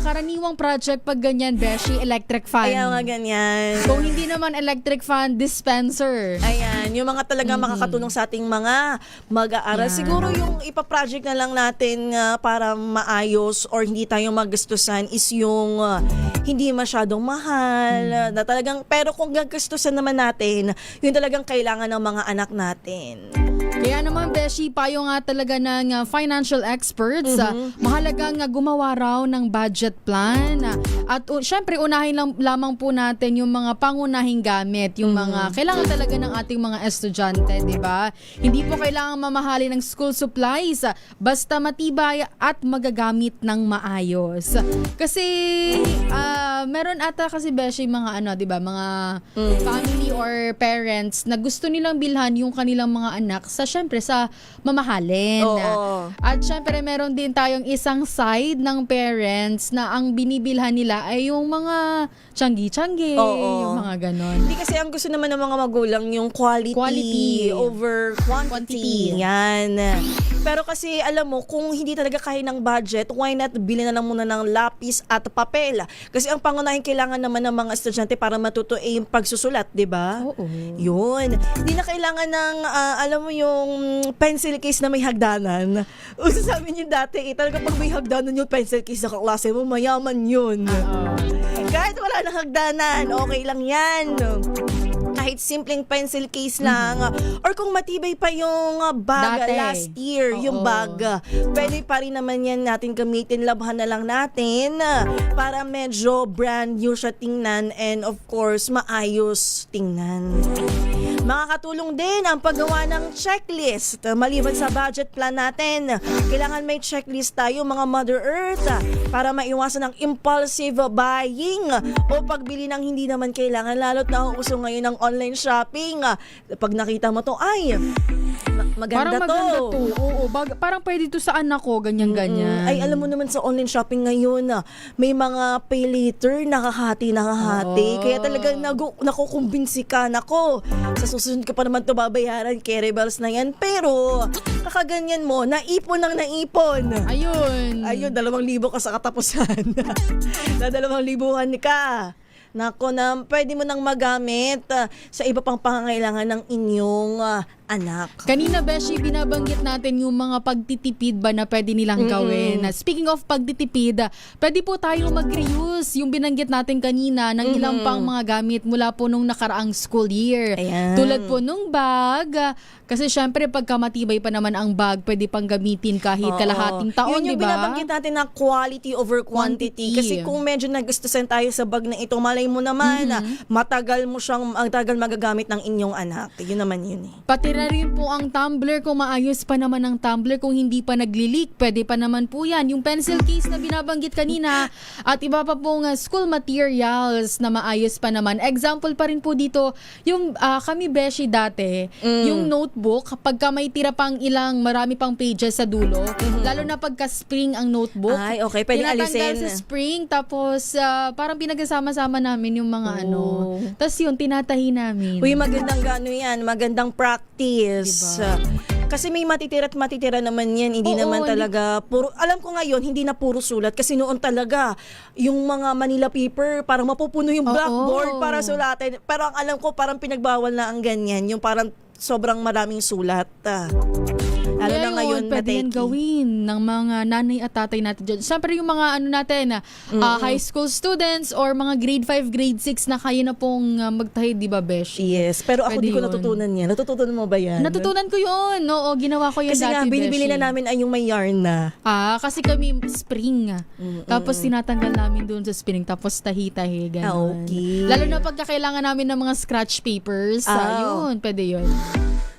karaniwang project pag ganyan, Beshi, electric fan. Ayaw nga ganyan. Kung hindi naman electric fan, dispenser. Ayan, yung mga talaga makakatulong sa ating mga mag-aaral. Yan. Siguro yung ipa-project na lang natin para maayos or hindi tayo magastusan is yung hindi masyadong mahal. Na talagang, pero kung gagastusan naman natin, yun talagang kailangan ng mga anak natin. Kaya naman, Beshi, payo nga talaga ng financial experts. Mahalaga nga gumawa raw ng budget plan. At syempre, unahin lamang po natin yung mga pangunahing gamit, yung mga kailangan talaga ng ating mga estudyante, di ba? Hindi po kailangan mamahalin ng school supplies, basta matibay at magagamit ng maayos. Kasi, meron ata kasi, Beshi, mga di ba, mga family or parents na gusto nilang bilhan yung kanilang mga anak sa syempre sa mamahalin. Oo. At syempre meron din tayong isang side ng parents na ang binibilhan nila ay yung mga tiyanggi-tiyanggi, yung mga ganon. Hindi kasi ang gusto naman ng mga magulang yung quality over quantity. Yan. Pero kasi alam mo, kung hindi talaga kaya ng budget, why not bilhin na lang muna ng lapis at papel? Kasi ang pangunahing kailangan naman ng mga estudyante para matuto ay yung pagsusulat, di ba? Oo. Yun. Hindi na kailangan ng, alam mo yung pencil case na may hagdanan. Uso sa amin yung dati, talaga pag may hagdanan yung pencil case sa kaklase mo, mayaman yun. Kahit wala nang hagdanan, okay lang yan. kahit simpleng pencil case lang, or kung matibay pa yung bag Dati. last year, yung Oo. bag, pwede pa rin naman yan natin gamitin, labhan na lang natin para medyo brand new siya tingnan and of course, maayos tingnan. Makakatulong din ang paggawa ng checklist. Maliban sa budget plan natin, kailangan may checklist tayo mga Mother Earth para maiwasan ang impulsive buying o pagbili ng hindi naman kailangan, lalo't nauuso ngayon ng online shopping. Pag nakita mo to, ay, maganda Parang maganda to. Oo, parang pwede to sa anak ko, ganyan-ganyan. Ay, alam mo naman sa online shopping ngayon, may mga pay later, nakahati. Kaya talagang nakukumbinsi ka. Nako, sa susunod ka pa naman to babayaran, carry bells na yan. Pero, kakaganyan mo, naipon ng naipon. Ayun, 2,000 ka sa katapusan. Na 2,000 ka. Nako, na pwede mo nang magamit sa iba pang pangangailangan ng inyong anak. Kanina, Beshi, binabanggit natin yung mga pagtitipid ba na pwede nilang gawin. Speaking of pagtitipid, pwede po tayo mag-reuse yung binanggit natin kanina ng ilang pang mga gamit mula po nung nakaraang school year. Ayan. Tulad po nung bag, kasi syempre pagka matibay pa naman ang bag, pwede pang gamitin kahit kalahating taon, Yun yung di ba? binabanggit natin na quality over quantity. Kasi kung medyo nagustusan tayo sa bag na ito, malay mo naman, matagal magagamit ng inyong anak. Yun naman yun eh. Pati na rin po ang tumbler, kung maayos pa naman ang tumbler, kung hindi pa nagli-leak, pwede pa naman po yan. Yung pencil case na binabanggit kanina at iba pa pong school materials na maayos pa naman. Example pa rin po dito, yung kami Beshi dati, yung notebook, pagka may tira pang marami pang pages sa dulo, lalo na pagka spring ang notebook. Ay, okay, pwede tinatanggal alisin. sa spring, tapos parang pinagsama-sama namin yung mga tapos yun, tinatahi namin. Uy, magandang practice. Kasi may matitira naman yan. Hindi naman talaga puro, alam ko ngayon, hindi na puro sulat. Kasi noon talaga, yung mga Manila paper, parang mapupuno yung blackboard para sulatin. Pero ang alam ko, parang pinagbawal na ang ganyan. Yung parang sobrang maraming sulat. Lalo na ngayon, pwede yan gawin ng mga nanay at tatay natin dyan. Siyempre yung mga high school students or mga grade 5, grade 6 na kaya na pong magtahi, di ba, Besh? Yes, pero ako Pwede di ko yun. Natutunan yan. Natutunan mo ba yan? Natutunan ko yun. Oo, ginawa ko yan Kasi dati, nga, binibili Beshi. na namin ay yung may yarn na. Kasi kami spring. Tapos tinatanggal namin doon sa spring. Tapos tahi-tahi. Ganun. Okay. Lalo na pagka kailangan namin ng mga scratch papers. Yun, pwede yun.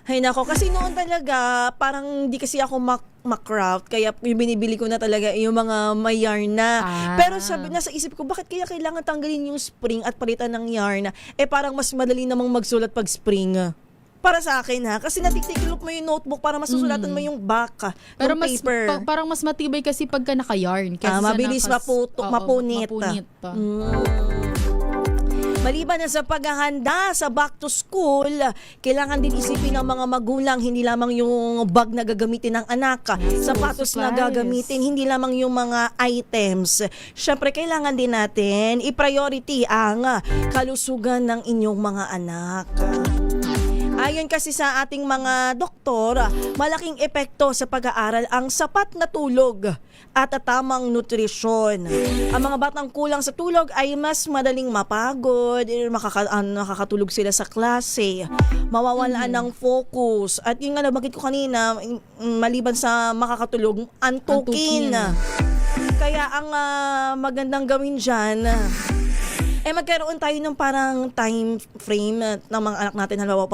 Hay nako, kasi noon talaga, parang di kasi ako makraft, kaya yung binibili ko na talaga yung mga may yarn na. Pero nasa isip ko, bakit kaya kailangan tanggalin yung spring at palitan ng yarn? Parang mas madali namang magsulat pag spring. Para sa akin kasi natitiklop mo yung notebook para masusulatan mo yung back, pero yung paper. parang mas matibay kasi pagka naka-yarn. Mabilis mapunit. pa. Maliban na sa paghahanda sa back to school, kailangan din isipin ng mga magulang hindi lamang yung bag na gagamitin ng anak, sapatos na gagamitin, hindi lamang yung mga items. Syempre, kailangan din natin i-priority ang kalusugan ng inyong mga anak. Ayon kasi sa ating mga doktor, malaking epekto sa pag-aaral ang sapat na tulog at tamang nutrisyon. Ang mga batang kulang sa tulog ay mas madaling mapagod, makakatulog sila sa klase, mawawalan ng focus. At yung nabanggit ko kanina, maliban sa makakatulog, antukin. Kaya ang magandang gawin dyan, magkaroon tayo ng parang time frame ng mga anak natin. Halimbawa,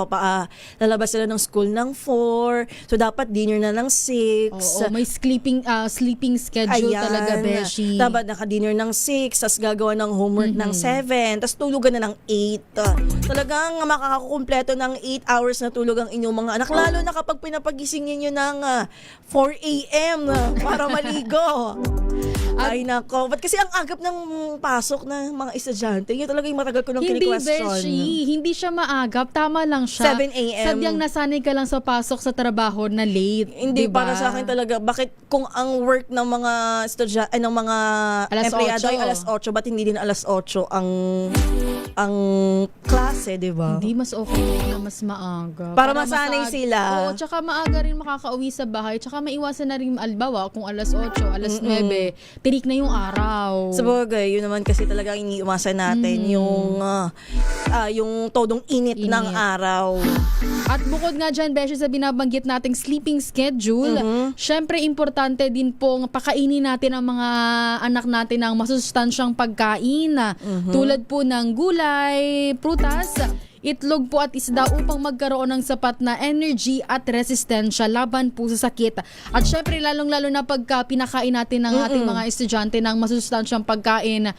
lalabas sila ng school ng 4. So, dapat dinner na ng 6. Oo, may sleeping schedule talaga, Beshi. Dapat naka-dinner ng 6, tapos gagawa ng homework ng 7, tapos tulugan na ng 8. Talagang makakakumpleto ng 8 hours na tulog ang inyong mga anak. Lalo na kapag pinapagising niyo ng 4 a.m. Para maligo. Ay nako, ba't kasi ang agap ng pasok ng mga estudyante? Yun talaga yung matagal ko nang kini-question. Hindi siya maagap, tama lang siya. 7 a.m. Sadyang nasanay ka lang sa pasok sa trabaho na late. Hindi, diba? para sa akin talaga, bakit kung ang work ng mga estudyante, ng mga empleyado ay alas 8, ba't hindi din alas 8 ang klase, di ba? Hindi, mas okay na mas maaga. Para masanay sila. Oo, tsaka maaga rin makakauwi sa bahay, tsaka maiwasan na rin, albawa, kung alas 8, alas 9, tirik na yung araw. Sabagay, yun naman kasi talaga iniiwasan natin. natin yung todong init ng araw. At bukod nga dyan, Beshi, sa binabanggit nating sleeping schedule, syempre importante din pong pakainin natin ang mga anak natin ng masustansyang pagkain. Tulad po ng gulay, prutas, itlog po at isda upang magkaroon ng sapat na energy at resistensya laban po sa sakit. At syempre lalong-lalo na pagka pinakain natin ng ating mga estudyante ng masustansyang pagkain,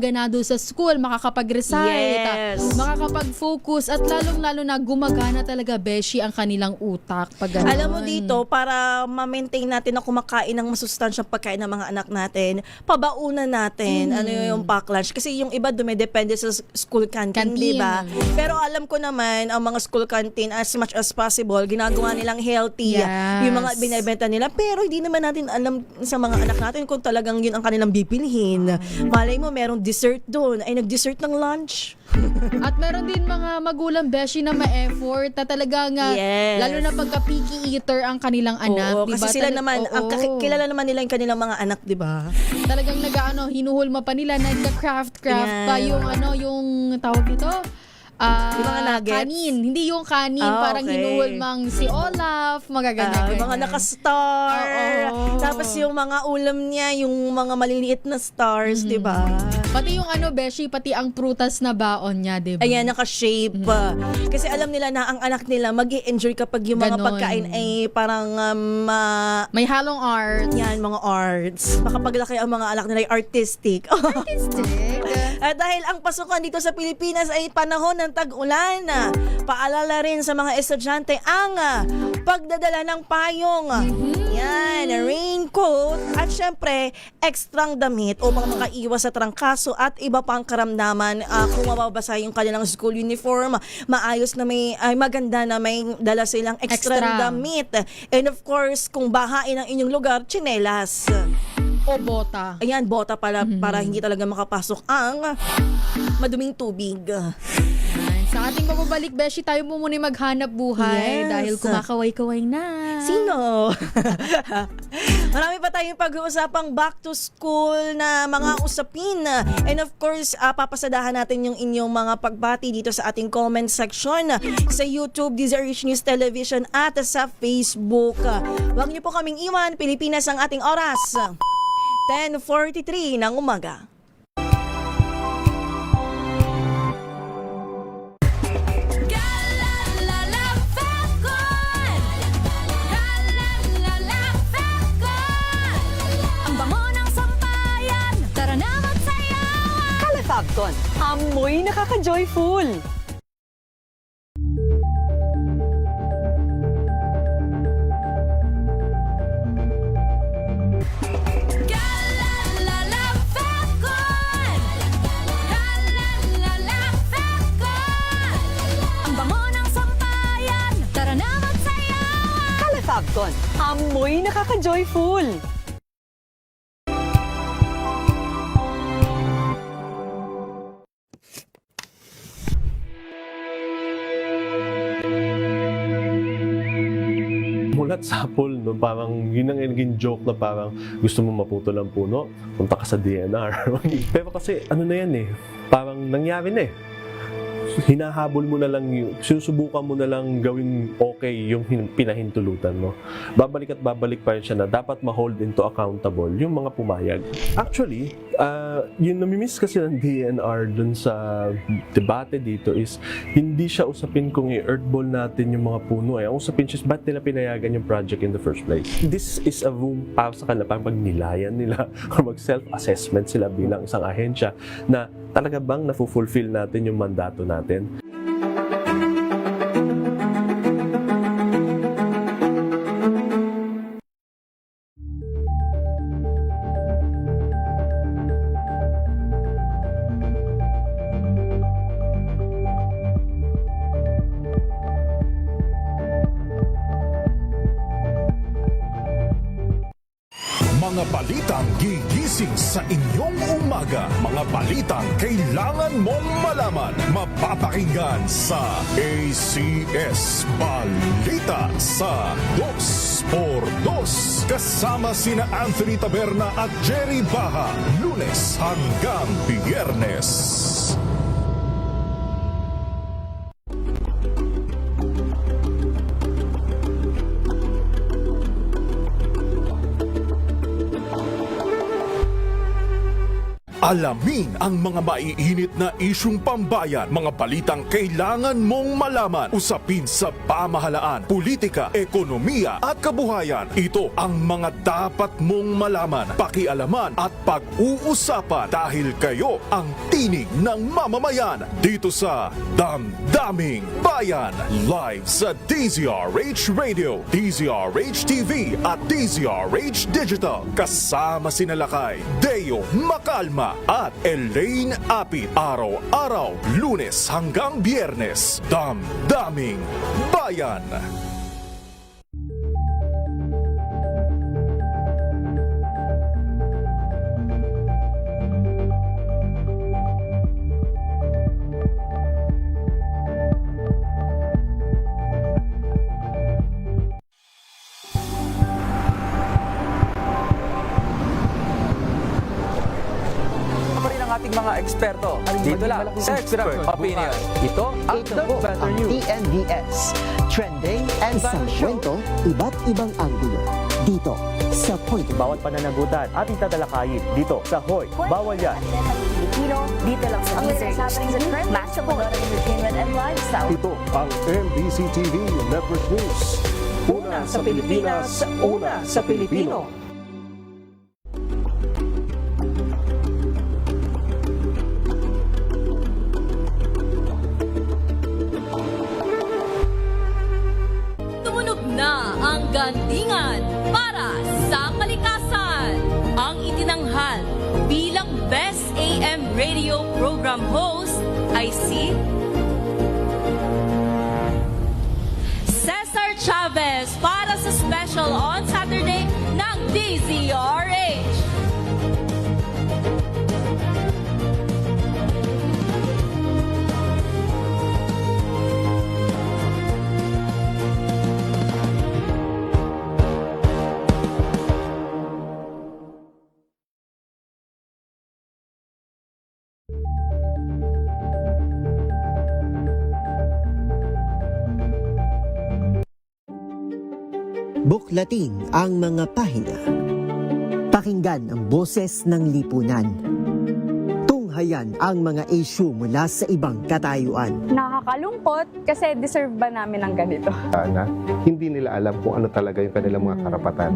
ganado sa school, makakapag-recite, makakapag-focus at lalong-lalo na gumagana talaga, Beshi, ang kanilang utak. Alam mo dito, para ma-maintain natin na kumakain ng masustansyang pagkain ng mga anak natin, pabaunan natin ano yung pack lunch. Kasi yung iba dumidepende sa school canteen. Di ba? Pero alam ko naman, ang mga school canteen, as much as possible, ginagawa nilang healthy yung mga binibenta nila. Pero hindi naman natin alam sa mga anak natin kung talagang yun ang kanilang bibilhin. Malay mo, merong dessert doon. Ay, nag-dessert ng lunch. At meron din mga magulang, Beshi, na ma-effort na talagang, lalo na pagka picky eater ang kanilang anak. Oo, kasi sila naman, kilala naman nila yung kanilang mga anak, di ba? Talagang hinuhulma pa nila, nagka-craft pa yung yung tawag nito, yung mga nuggets? Kanin. Hindi yung kanin. Parang hinuhulmang si Olaf. Magaganda. Yung mga naka-star. Tapos yung mga ulam niya, yung mga maliliit na stars, di ba? Pati yung Beshi, pati ang prutas na baon niya, di ba? Ayan, naka-shape. Kasi alam nila na ang anak nila mag-i-enjoy kapag yung mga pagkain ay parang may halong art. Yan, mga arts. Makapaglaki ang mga anak nila ay artistic. Artistic? At dahil ang pasukan dito sa Pilipinas ay panahon ng tag-ulan, paalala rin sa mga estudyante ang pagdadala ng payong. Yan, raincoat at syempre ekstrang damit upang makaiwas sa trangkaso at iba pang karamdaman. Kung mababasa yung kanilang school uniform, maayos na maganda na may dala silang extra damit. And of course, kung bahain ang inyong lugar, tsinelas. O bota. Ayan, bota pala para hindi talaga makapasok ang maduming tubig. Sa ating pagbabalik, Beshi, tayo po muna maghanap buhay dahil kumakaway-kaway na. Sino? Marami pa tayong pag-uusapang back to school na mga usapin. And of course, papasadahan natin yung inyong mga pagbati dito sa ating comment section sa YouTube, DZRH News Television at sa Facebook. Huwag niyo po kaming iwan. Pilipinas ang ating oras. 10:43 ng umaga. Fabcon, amoy nakaka-joyful. Fabcon, amoy nakaka-joyful. Mulat sapol, no? Parang yun ang naging joke na parang gusto mo maputol ang puno, punta ka sa DNR. Pero kasi ano na yan parang nangyari na hinahabol mo na lang sinusubukan mo na lang gawing okay yung pinahintulutan mo. Babalik at babalik pa rin siya na dapat ma-hold into accountable yung mga pumayag. Actually, yung namimiss kasi ng DNR dun sa debate dito is hindi siya usapin kung i-earthball natin yung mga puno. Ang usapin siya is ba't nila pinayagan yung project in the first place. This is a room para sa kanila, parang pagnilayan nila or mag-self-assessment sila bilang isang ahensya na talaga bang na-fulfill natin yung mandato natin? Mga balitang gigising sa inyong umaga. Mga balitang kailangan mong malaman. Mapapakinggan sa ACS Balita sa 2x2. Kasama sina Anthony Taberna at Jerry Baha. Lunes hanggang Biyernes. Alamin ang mga maiinit na isyung pambayan, mga balitang kailangan mong malaman, usapin sa pamahalaan, politika, ekonomiya at kabuhayan. Ito ang mga dapat mong malaman, pakialaman at pag-uusapan dahil kayo ang tinig ng mamamayan dito sa Damdaming Bayan. Live sa DZRH Radio, DZRH TV at DZRH Digital. Kasama sina Lakay, Deo Macalma at Elaine Apit. Araw-araw, Lunes hanggang Biyernes. Damdaming Bayan. ating mga eksperto. Dito lang sa Expert Opinion. Ito ang The Better News. TNVS. Trending and sa kwento, iba't ibang anggulo. Dito sa Point. Bawat pananagutan ating tatalakayin dito sa Hoy. Bawal yan. Pilipino, dito lang sa DZRH. Match up entertainment and lifestyle. Ito ang MBC TV Network News. Una sa Pilipinas, una sa Pilipino. Na ang gandingan para sa kalikasan. Ang itinanghal bilang Best AM Radio Program Host ay si Cesar Chavez para sa special on Saturday ng DZRH. Buklatin ang mga pahina. Pakinggan ang boses ng lipunan. Tunghayan ang mga issue mula sa ibang katayuan. Nakakalungkot kasi deserve ba namin ng ganito? Sana hindi nila alam kung ano talaga yung kanilang mga karapatan.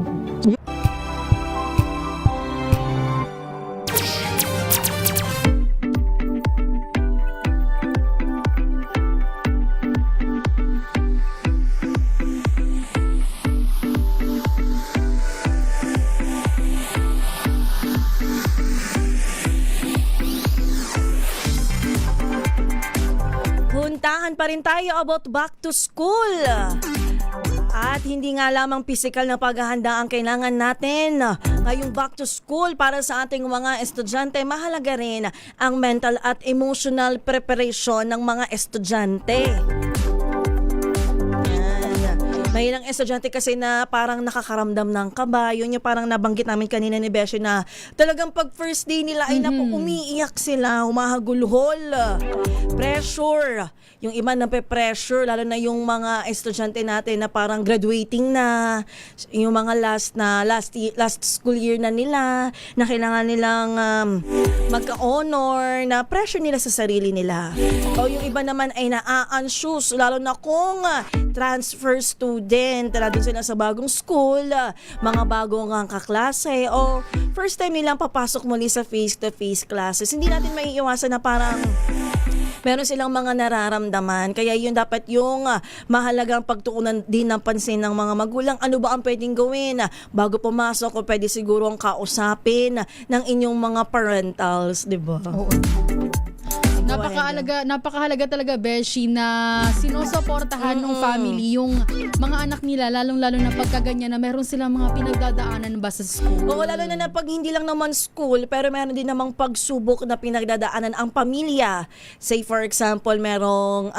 Puntahan pa rin tayo about back to school. At hindi nga lamang physical na paghahanda ang kailangan natin ngayong back to school para sa ating mga estudyante. Mahalaga rin ang mental at emotional preparation ng mga estudyante. May ilang estudyante kasi na parang nakakaramdam ng kaba. Yun yung parang nabanggit namin kanina ni Beshi na talagang pag first day nila ay naku, umiiyak sila, humahagulhol, pressure. Yung iba nape-pressure, lalo na yung mga estudyante natin na parang graduating na, yung mga last school year na nila, na kailangan nilang magka-honor, na pressure nila sa sarili nila. O yung iba naman ay na-anxious, lalo na kung transfer student, tala din sila sa bagong school, mga bagong kaklase, o first time nilang papasok muli sa face-to-face classes. Hindi natin maiiwasan na parang meron silang mga nararamdaman. Kaya yun dapat yung mahalagang pagtuunan din ng pansin ng mga magulang. Ano ba ang pwedeng gawin? Bago pumasok o pwede siguro ang kausapin ng inyong mga parentals, di ba? Oo. Napakahalaga talaga, Beshi, na sinusuportahan ng family yung mga anak nila, lalong-lalo na pagkaganyan na meron silang mga pinagdadaanan ba sa school. Oo, lalo na pag hindi lang naman school, pero meron din namang pagsubok na pinagdadaanan ang pamilya. Say for example, merong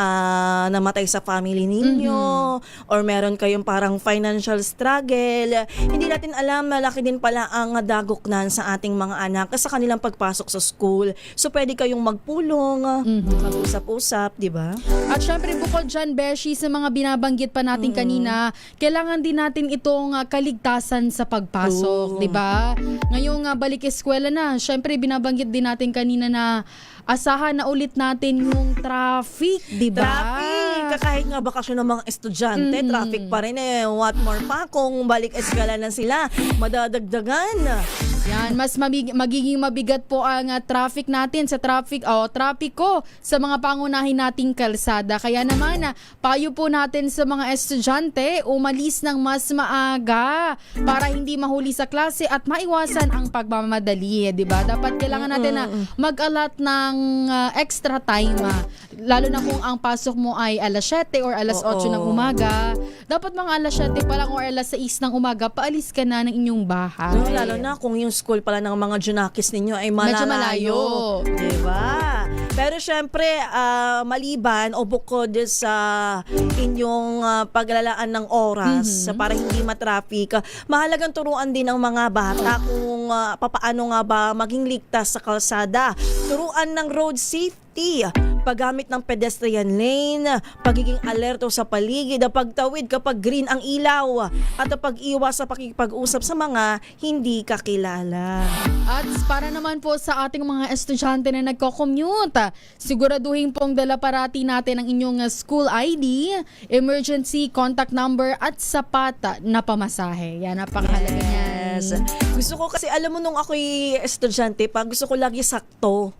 namatay sa family ninyo, or meron kayong parang financial struggle. Hindi natin alam, malaki din pala ang dagoknan sa ating mga anak sa kanilang pagpasok sa school. So pwede kayong magpulong, mag-usap-usap, di ba? At syempre bukod dyan, Beshi, sa mga binabanggit pa natin kanina, kanina, kailangan din natin itong kaligtasan sa pagpasok, 'di ba? Ngayong balik eskwela na, syempre binabanggit din natin kanina na asahan na ulit natin yung traffic, 'di ba? Traffic, kahit nga bakasyon ng mga estudyante, traffic pa rin eh. What more pa kung balik eskwela na sila, madadagdagan. Yan, mas magiging mabigat po ang traffic natin sa trapiko sa mga pangunahin nating kalsada. Kaya naman, payo po natin sa mga estudyante, umalis ng mas maaga para hindi mahuli sa klase at maiwasan ang pagmamadali, 'di ba? Dapat kailangan natin na mag-allot ng extra time, lalo na kung ang pasok mo ay alas 7 or alas 8 ng umaga. Dapat mga alas 7 pa lang or alas 6 ng umaga, paalis ka na ng inyong bahay. Lalo na kung yung school pala ng mga junakis ninyo ay Medyo malayo. Diba? Pero syempre, maliban o bukod sa inyong paglalaan ng oras para hindi matraffic, mahalagang turuan din ng mga bata kung papaano nga ba maging ligtas sa kalsada. Turuan ng road safety, paggamit ng pedestrian lane, pagiging alerto sa paligid, pagtawid kapag green ang ilaw, at pag-iwas sa pakikipag-usap sa mga hindi kakilala. At para naman po sa ating mga estudyante na nagko-commute, siguraduhin pong dala parati natin ang inyong school ID, emergency contact number at sapat na pamasahe. Yan, napakahalaga niyan. Gusto ko kasi, alam mo, nung ako'y estudyante pa, gusto ko lagi sakto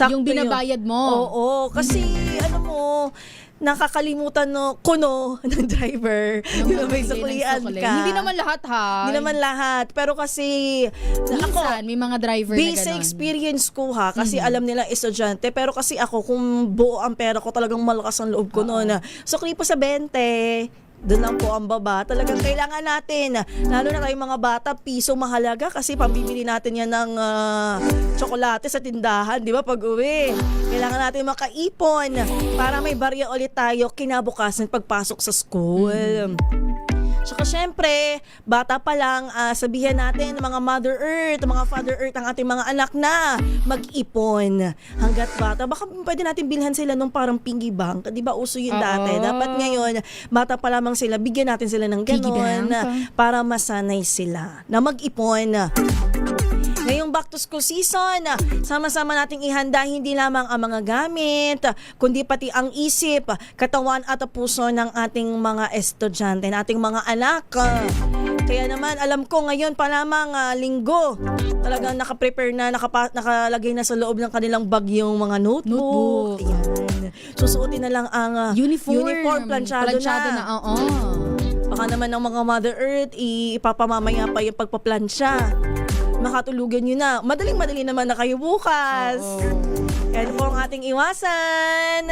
yung binabayad mo. Oo, kasi nakakalimutan ng driver. May suklian ka. Hindi naman lahat, ha? Hindi naman lahat. Pero kasi, minsan, may mga driver na base gano'n. experience ko, ha, kasi alam nila estudyante. Pero kasi ako, kung buo ang pera ko, talagang malakas ang loob ko noon. Sukli po sa 20. Doon lang po ang baba. Talagang kailangan natin, lalo na tayong mga bata, piso mahalaga kasi pambibili natin yan ng tsokolate sa tindahan, di ba, pag uwi. Kailangan natin makaipon para may barya ulit tayo kinabukasan pagpasok sa school. Saka syempre, bata pa lang, sabihan natin mga Mother Earth, mga Father Earth, ang ating mga anak na mag-ipon hanggat bata. Baka pwede natin bilhan sila nung parang piggy bank. Di ba uso yun dati? Dapat ngayon, bata pa lamang sila, bigyan natin sila ng ganon para masanay sila na mag-ipon. Ngayong back to school season, sama-sama nating ihanda hindi lamang ang mga gamit, kundi pati ang isip, katawan at puso ng ating mga estudyante, ng ating mga anak. Kaya naman, alam ko ngayon pa lamang linggo, talagang nakaprepare na, nakalagay na sa loob ng kanilang bag yung mga notebook. Ayan. Susuotin na lang ang uniform planchado na. Baka naman ng mga Mother Earth, ipapamamaya pa yung pagpaplansya. Makatulugan nyo na. Madaling-madali naman na kayo bukas. Yan po ang ating iwasan.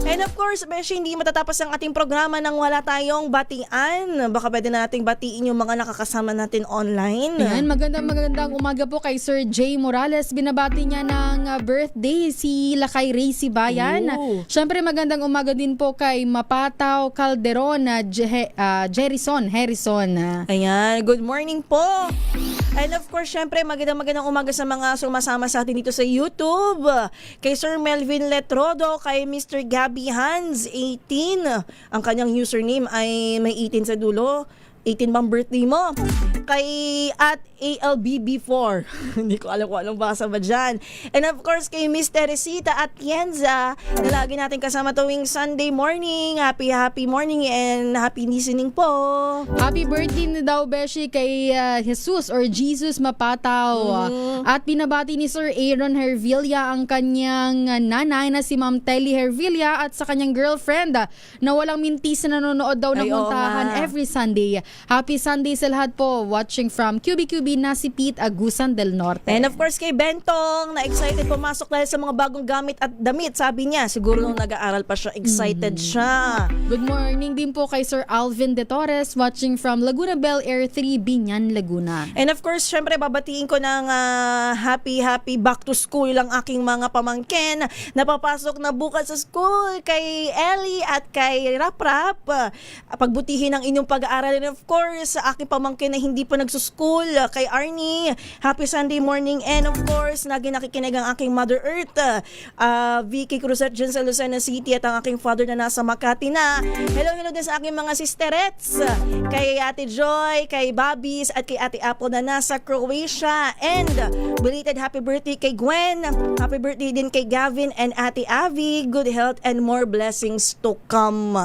And of course, beshi, hindi matatapos ang ating programa nang wala tayong batian. Baka pwede nating batiin yung mga nakakasama natin online. Yan, magandang umaga po kay Sir Jay Morales. Binabati niya ng birthday si Lakay Ray Sibayan. Siyempre magandang umaga din po kay Mapataw Calderon, Harrison. Ayan, good morning po. And of course, syempre magandang umaga sa mga sumasama sa atin dito sa YouTube. Kay Sir Melvin Letrodo, kay Mr. Gabby Hans, 18. Ang kanyang username ay may 18 sa dulo. 18 bang birthday mo? Kay at ALBB4. Hindi ko alam kung anong basa ba dyan. And of course, kay Miss Teresita at Tienza, na lagi natin kasama tuwing Sunday morning. Happy morning and happy listening po. Happy birthday na daw, beshi, kay Jesus or Jesus Mapataw. At binabati ni Sir Aaron Hervilla ang kanyang nanay na si Ma'am Telly Hervilla at sa kanyang girlfriend na walang mintis na nanonood daw ng muntahan every Sunday. Happy Sunday sa lahat po. Watching from QBQB na si Pete Agusan del Norte. And of course kay Bentong, na excited pumasok dahil sa mga bagong gamit at damit. Sabi niya, siguro nung nag-aaral pa siya, excited siya. Good morning din po kay Sir Alvin De Torres, watching from Laguna Bel Air 3, Binyan, Laguna. And of course, syempre babatiin ko ng happy back to school ang aking mga pamangkin na papasok na bukas sa school, kay Ellie at kay Rap. Pagbutihin ang inyong pag-aaral. And of course, sa aking pamangkin na hindi hindi pa nagsuschool. Kay Arnie, happy Sunday morning. And of course, lagi nakikinig ang aking Mother Earth, Vicky Cruzat dyan sa Lucena City, at ang aking father na nasa Makati na. Hello din sa aking mga sisterets, kay Ate Joy, kay Babis, at kay Ate Apple na nasa Croatia. And belated happy birthday kay Gwen. Happy birthday din kay Gavin and Ate Avi. Good health and more blessings to come.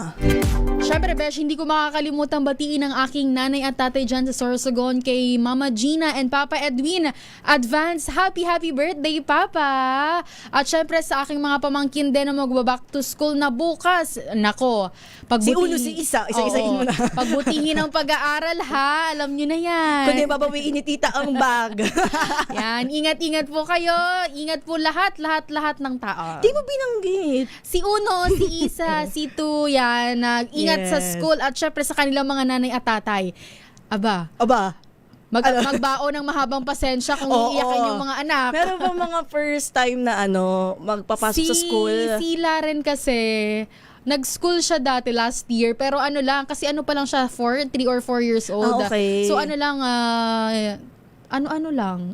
Syempre, Besh, hindi ko makakalimutan batiin ang aking nanay at tatay dyan sa Sorsogon, kay Mama Gina and Papa Edwin. Advance happy birthday, Papa! At syempre sa aking mga pamangkin din na magbaback to school na bukas. Nako, Si Uno, si Isa. Isa-isahin mo na. Pagbutihin ang pag-aaral, ha? Alam nyo na yan. Kundi babawiin ni Tita ang bag. Yan, ingat-ingat po kayo. Ingat po lahat ng tao. Di mo binanggit. Si Uno, si Isa, si Tu, yan. Ingat sa school at syempre sa kanilang mga nanay at tatay. Aba. Magbao ng mahabang pasensya kung iiyakin yung mga anak. Meron ba mga first time na magpapasok sa school? Si Laren kasi, nag-school siya dati last year, pero kasi pa lang siya 3 or 4 years old. Okay. So lang,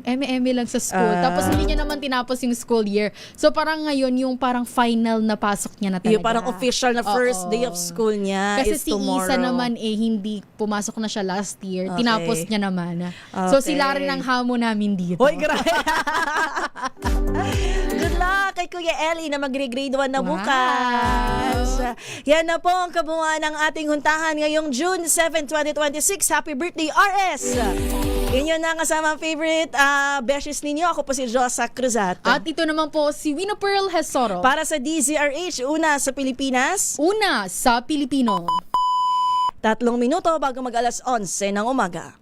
eme lang sa school. Tapos hindi niya naman tinapos yung school year. So parang ngayon yung parang final na pasok niya na talaga. Yung parang official na first day of school niya kasi is si tomorrow. Isa naman hindi pumasok na siya last year. Okay. Tinapos niya naman. So sila rin ang hamon namin dito. Hoy, grabe. Good luck kay Kuya Ellie na magre-grade 1 na bukas. Yan na po ang kabuuan ng ating huntahan ngayong June 7, 2026. Happy birthday, RS! Inyo na kasama ang favorite beshes ninyo. Ako po si Josa Cruzato. At ito naman po si Wino Pearl Hesoro. Para sa DZRH, una sa Pilipinas. Una sa Pilipino. 3 minuto bago mag-alas 11 ng umaga.